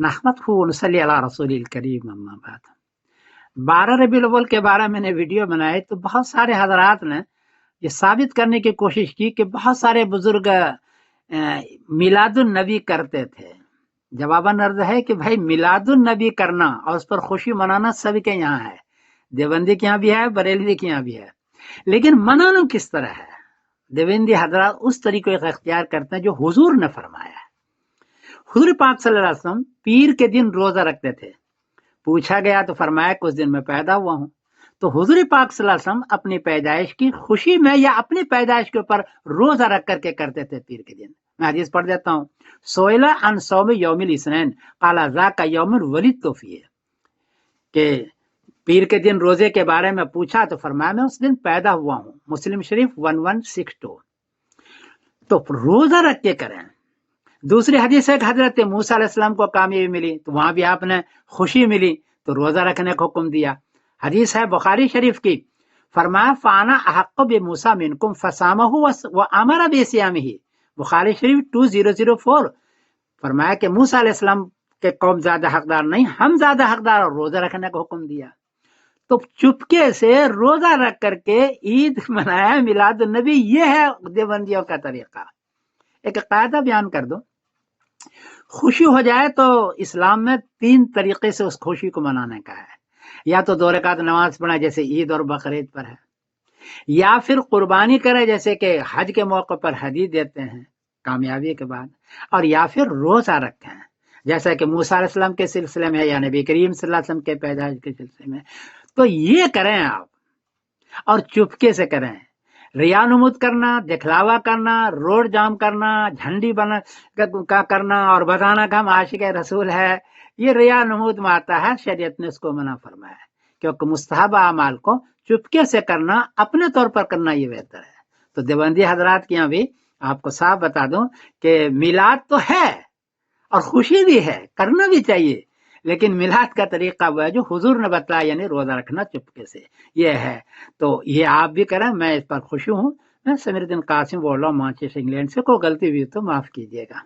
نحمده ونصلی علی رسول الکریم اما بعد۔ 12 ربیع الاول کے بارے میں نے ویڈیو بنائی تو بہت سارے حضرات نے یہ ثابت کرنے کی کوشش کی کہ بہت سارے بزرگ میلاد النبی کرتے تھے۔ جواباً عرض ہے کہ بھائی میلاد النبی کرنا اور اس پر خوشی منانا سب کے یہاں ہے، دیوبندی کے یہاں بھی ہے، بریلوی کے یہاں بھی ہے، لیکن منانا کس طرح ہے؟ دیوبندی حضرات اس طریقے کا اختیار کرتے ہیں جو حضور نے فرمایا ہے۔ حضور پاک صلی اللہ علیہ وسلم پیر کے دن روزہ رکھتے تھے۔ پوچھا گیا تو فرمایا کہ اس دن میں پیدا ہوا ہوں۔ تو حضور پاک صلی اللہ علیہ وسلم اپنی پیدائش کی خوشی میں یا اپنی پیدائش کے اوپر روزہ رکھ کر کے کرتے تھے پیر کے دن۔ میں حدیث پڑھ دیتا ہوں، سوئلہ عن صوم یوم الاثنین قال ذاک یوم ولدت فیہ، کہ پیر کے دن روزے کے بارے میں پوچھا تو فرمایا میں اس دن پیدا ہوا ہوں۔ مسلم شریف 1162۔ تو روزہ رکھ کے کریں۔ دوسری حدیث ہے کہ حضرت موسیٰ علیہ السلام کو کامیابی ملی تو وہاں بھی آپ نے خوشی ملی تو روزہ رکھنے کا حکم دیا۔ حدیث ہے بخاری شریف کی، فرمایا فانا احق بموسیٰ منکم فصامہ وامر بصیامہ، بخاری شریف 2004۔ فرمایا کہ موسیٰ علیہ السلام کے قوم زیادہ حقدار نہیں، ہم زیادہ حقدار، اور روزہ رکھنے کا حکم دیا۔ تو چپکے سے روزہ رکھ کر کے عید منایا، میلاد النبی، یہ ہے دیوبندیوں کا طریقہ۔ ایک قاعدہ بیان کر دو، خوشی ہو جائے تو اسلام میں 3 طریقے سے اس خوشی کو منانے کا ہے۔ یا تو 2 رکعت نماز پڑھے جیسے عید اور بقرعید پر ہے، یا پھر قربانی کرے جیسے کہ حج کے موقع پر ہدیہ دیتے ہیں کامیابی کے بعد، اور یا پھر روزہ رکھیں جیسا کہ موسیٰ علیہ السلام کے سلسلے میں یا نبی کریم صلی اللہ علیہ وسلم کے پیدائش کے سلسلے میں۔ تو یہ کریں آپ، اور چپکے سے کریں۔ ریا نمود کرنا، دکھلاوا کرنا، روڈ جام کرنا، جھنڈی بنا کرنا اور بتانا کہ ہم عاشق رسول ہے، یہ ریا نمود میں آتا ہے، شریعت نے اس کو منع فرمایا ہے، کیونکہ مستحب اعمال کو چپکے سے کرنا، اپنے طور پر کرنا یہ بہتر ہے۔ تو دیوبندی حضرات کے یہاں بھی آپ کو صاف بتا دوں کہ میلاد تو ہے اور خوشی بھی ہے، کرنا بھی چاہیے، لیکن میلاد کا طریقہ وہ ہے جو حضور نے بتایا، یعنی روزہ رکھنا چپکے سے، یہ ہے۔ تو یہ آپ بھی کریں، میں اس پر خوشی ہوں۔ میں سمیر الدین قاسم بول رہا ہوں مانچسٹر انگلینڈ سے، کوئی غلطی ہوئی تو معاف کیجیے گا۔